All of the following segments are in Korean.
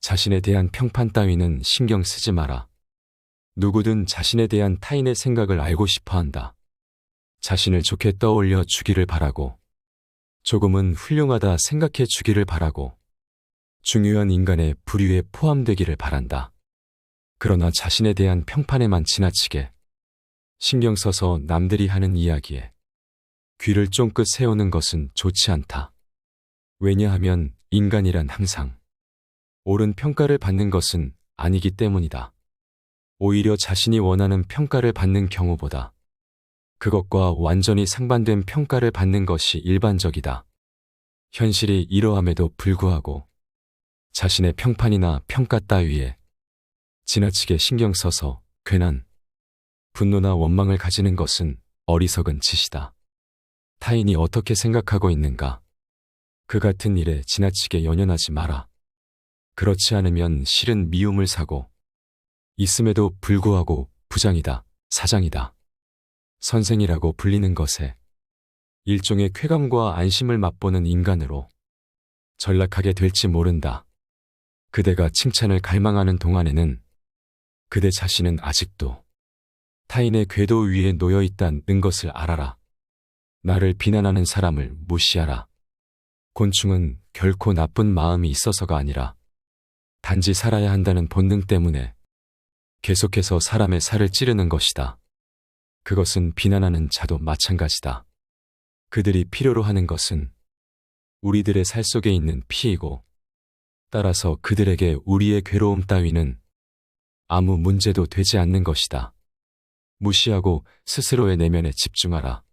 자신에 대한 평판 따위는 신경 쓰지 마라. 누구든 자신에 대한 타인의 생각을 알고 싶어 한다. 자신을 좋게 떠올려 주기를 바라고, 조금은 훌륭하다 생각해 주기를 바라고, 중요한 인간의 부류에 포함되기를 바란다. 그러나 자신에 대한 평판에만 지나치게 신경 써서 남들이 하는 이야기에 귀를 쫑긋 세우는 것은 좋지 않다. 왜냐하면 인간이란 항상 옳은 평가를 받는 것은 아니기 때문이다. 오히려 자신이 원하는 평가를 받는 경우보다 그것과 완전히 상반된 평가를 받는 것이 일반적이다. 현실이 이러함에도 불구하고 자신의 평판이나 평가 따위에 지나치게 신경 써서 괜한 분노나 원망을 가지는 것은 어리석은 짓이다. 타인이 어떻게 생각하고 있는가? 그 같은 일에 지나치게 연연하지 마라. 그렇지 않으면 실은 미움을 사고, 있음에도 불구하고 부장이다, 사장이다, 선생이라고 불리는 것에 일종의 쾌감과 안심을 맛보는 인간으로 전락하게 될지 모른다. 그대가 칭찬을 갈망하는 동안에는 그대 자신은 아직도 타인의 궤도 위에 놓여 있다는 것을 알아라. 나를 비난하는 사람을 무시하라. 곤충은 결코 나쁜 마음이 있어서가 아니라 단지 살아야 한다는 본능 때문에 계속해서 사람의 살을 찌르는 것이다. 그것은 비난하는 자도 마찬가지다. 그들이 필요로 하는 것은 우리들의 살 속에 있는 피이고, 따라서 그들에게 우리의 괴로움 따위는 아무 문제도 되지 않는 것이다. 무시하고 스스로의 내면에 집중하라.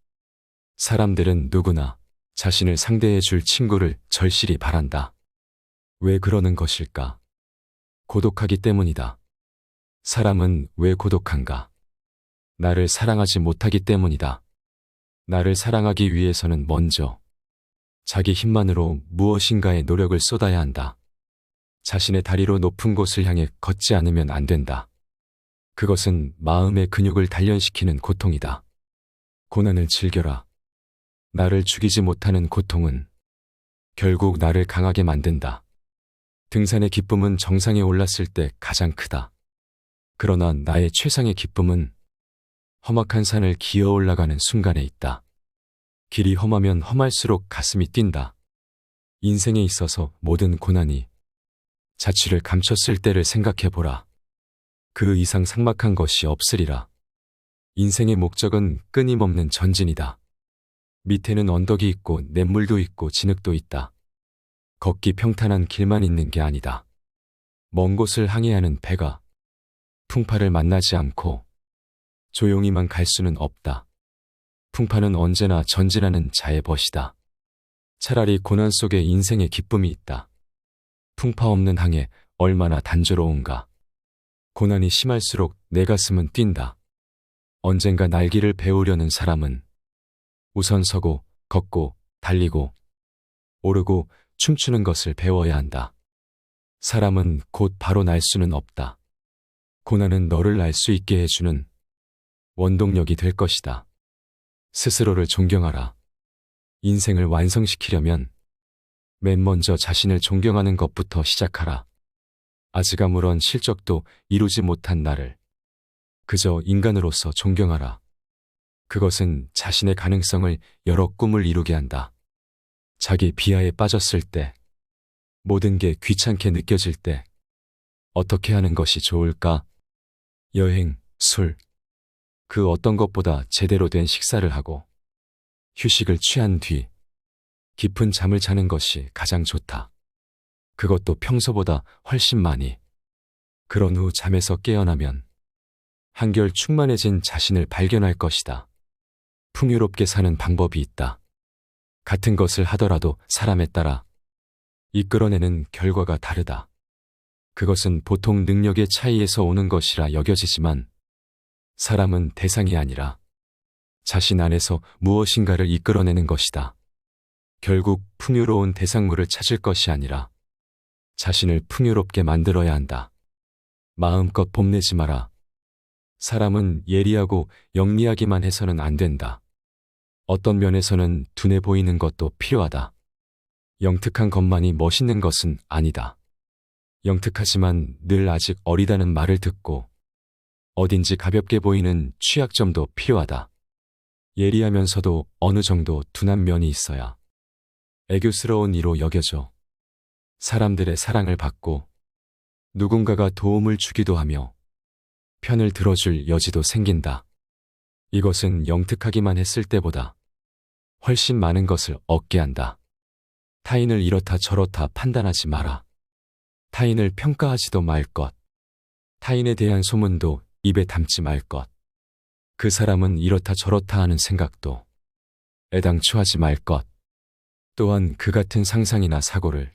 사람들은 누구나 자신을 상대해 줄 친구를 절실히 바란다. 왜 그러는 것일까? 고독하기 때문이다. 사람은 왜 고독한가? 나를 사랑하지 못하기 때문이다. 나를 사랑하기 위해서는 먼저 자기 힘만으로 무엇인가에 노력을 쏟아야 한다. 자신의 다리로 높은 곳을 향해 걷지 않으면 안 된다. 그것은 마음의 근육을 단련시키는 고통이다. 고난을 즐겨라. 나를 죽이지 못하는 고통은 결국 나를 강하게 만든다. 등산의 기쁨은 정상에 올랐을 때 가장 크다. 그러나 나의 최상의 기쁨은 험악한 산을 기어 올라가는 순간에 있다. 길이 험하면 험할수록 가슴이 뛴다. 인생에 있어서 모든 고난이 자취를 감췄을 때를 생각해보라. 그 이상 삭막한 것이 없으리라. 인생의 목적은 끊임없는 전진이다. 밑에는 언덕이 있고 냇물도 있고 진흙도 있다. 걷기 평탄한 길만 있는 게 아니다. 먼 곳을 항해하는 배가 풍파를 만나지 않고 조용히만 갈 수는 없다. 풍파는 언제나 전진하는 자의 벗이다. 차라리 고난 속에 인생의 기쁨이 있다. 풍파 없는 항해 얼마나 단조로운가. 고난이 심할수록 내 가슴은 뛴다. 언젠가 날기를 배우려는 사람은 우선 서고 걷고 달리고 오르고 춤추는 것을 배워야 한다. 사람은 곧 바로 날 수는 없다. 고난은 너를 날 수 있게 해주는 원동력이 될 것이다. 스스로를 존경하라. 인생을 완성시키려면 맨 먼저 자신을 존경하는 것부터 시작하라. 아직 아무런 실적도 이루지 못한 나를 그저 인간으로서 존경하라. 그것은 자신의 가능성을 여러 꿈을 이루게 한다. 자기 비하에 빠졌을 때, 모든 게 귀찮게 느껴질 때 어떻게 하는 것이 좋을까? 여행, 술, 그 어떤 것보다 제대로 된 식사를 하고 휴식을 취한 뒤 깊은 잠을 자는 것이 가장 좋다. 그것도 평소보다 훨씬 많이. 그런 후 잠에서 깨어나면 한결 충만해진 자신을 발견할 것이다. 풍요롭게 사는 방법이 있다. 같은 것을 하더라도 사람에 따라 이끌어내는 결과가 다르다. 그것은 보통 능력의 차이에서 오는 것이라 여겨지지만 사람은 대상이 아니라 자신 안에서 무엇인가를 이끌어내는 것이다. 결국 풍요로운 대상물을 찾을 것이 아니라 자신을 풍요롭게 만들어야 한다. 마음껏 뽐내지 마라. 사람은 예리하고 영리하기만 해서는 안 된다. 어떤 면에서는 둔해 보이는 것도 필요하다. 영특한 것만이 멋있는 것은 아니다. 영특하지만 늘 아직 어리다는 말을 듣고 어딘지 가볍게 보이는 취약점도 필요하다. 예리하면서도 어느 정도 둔한 면이 있어야 애교스러운 이로 여겨져 사람들의 사랑을 받고 누군가가 도움을 주기도 하며 편을 들어줄 여지도 생긴다. 이것은 영특하기만 했을 때보다 훨씬 많은 것을 얻게 한다. 타인을 이렇다 저렇다 판단하지 마라. 타인을 평가하지도 말 것. 타인에 대한 소문도 입에 담지 말 것. 그 사람은 이렇다 저렇다 하는 생각도 애당초 하지 말 것. 또한 그 같은 상상이나 사고를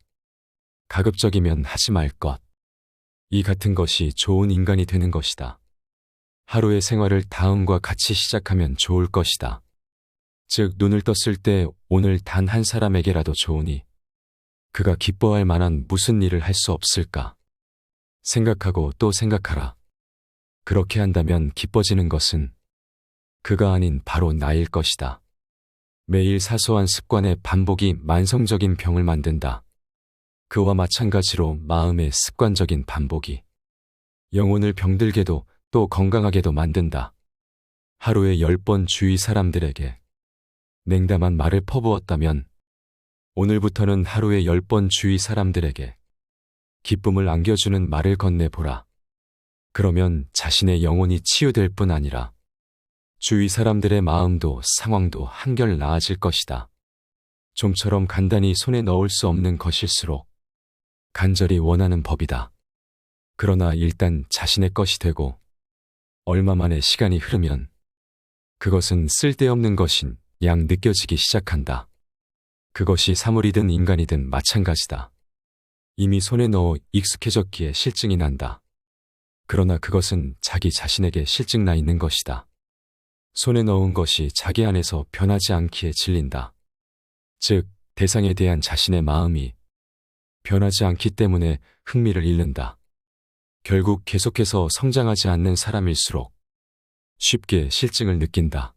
가급적이면 하지 말 것. 이 같은 것이 좋은 인간이 되는 것이다. 하루의 생활을 다음과 같이 시작하면 좋을 것이다. 즉, 눈을 떴을 때 오늘 단 한 사람에게라도 좋으니 그가 기뻐할 만한 무슨 일을 할 수 없을까? 생각하고 또 생각하라. 그렇게 한다면 기뻐지는 것은 그가 아닌 바로 나일 것이다. 매일 사소한 습관의 반복이 만성적인 병을 만든다. 그와 마찬가지로 마음의 습관적인 반복이 영혼을 병들게도 또 건강하게도 만든다. 하루에 10번 주위 사람들에게 냉담한 말을 퍼부었다면 오늘부터는 하루에 10번 주위 사람들에게 기쁨을 안겨주는 말을 건네보라. 그러면 자신의 영혼이 치유될 뿐 아니라 주위 사람들의 마음도 상황도 한결 나아질 것이다. 좀처럼 간단히 손에 넣을 수 없는 것일수록 간절히 원하는 법이다. 그러나 일단 자신의 것이 되고 얼마만의 시간이 흐르면 그것은 쓸데없는 것인 양 느껴지기 시작한다. 그것이 사물이든 인간이든 마찬가지다. 이미 손에 넣어 익숙해졌기에 실증이 난다. 그러나 그것은 자기 자신에게 실증 나 있는 것이다. 손에 넣은 것이 자기 안에서 변하지 않기에 질린다. 즉, 대상에 대한 자신의 마음이 변하지 않기 때문에 흥미를 잃는다. 결국 계속해서 성장하지 않는 사람일수록 쉽게 실증을 느낀다.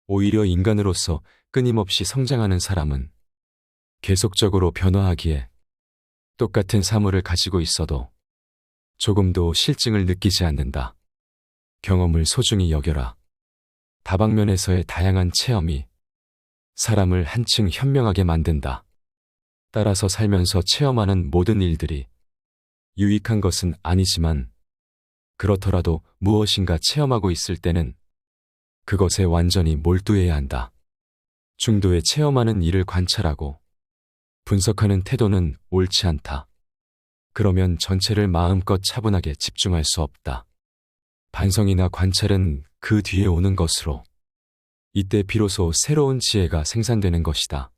오히려 인간으로서 끊임없이 성장하는 사람은 계속적으로 변화하기에 똑같은 사물을 가지고 있어도 조금도 실증을 느끼지 않는다. 경험을 소중히 여겨라. 다방면에서의 다양한 체험이 사람을 한층 현명하게 만든다. 따라서 살면서 체험하는 모든 일들이 유익한 것은 아니지만 그렇더라도 무엇인가 체험하고 있을 때는 그것에 완전히 몰두해야 한다. 중도에 체험하는 일을 관찰하고 분석하는 태도는 옳지 않다. 그러면 전체를 마음껏 차분하게 집중할 수 없다. 반성이나 관찰은 그 뒤에 오는 것으로 이때 비로소 새로운 지혜가 생산되는 것이다.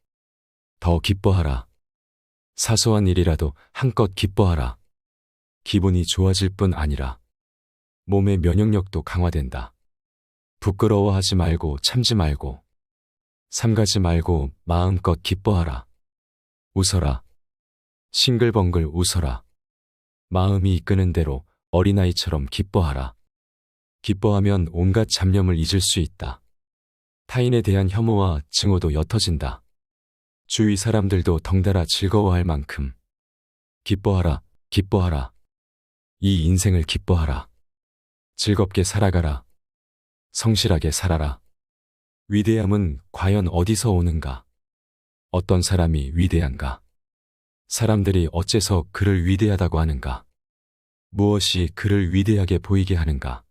더 기뻐하라. 사소한 일이라도 한껏 기뻐하라. 기분이 좋아질 뿐 아니라 몸의 면역력도 강화된다. 부끄러워하지 말고 참지 말고 삼가지 말고 마음껏 기뻐하라. 웃어라. 싱글벙글 웃어라. 마음이 이끄는 대로 어린아이처럼 기뻐하라. 기뻐하면 온갖 잡념을 잊을 수 있다. 타인에 대한 혐오와 증오도 옅어진다. 주위 사람들도 덩달아 즐거워할 만큼 기뻐하라, 기뻐하라. 이 인생을 기뻐하라. 즐겁게 살아가라. 성실하게 살아라. 위대함은 과연 어디서 오는가? 어떤 사람이 위대한가? 사람들이 어째서 그를 위대하다고 하는가? 무엇이 그를 위대하게 보이게 하는가?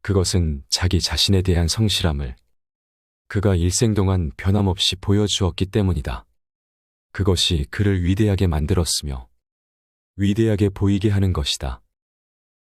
그것은 자기 자신에 대한 성실함을 그가 일생 동안 변함없이 보여주었기 때문이다. 그것이 그를 위대하게 만들었으며 위대하게 보이게 하는 것이다.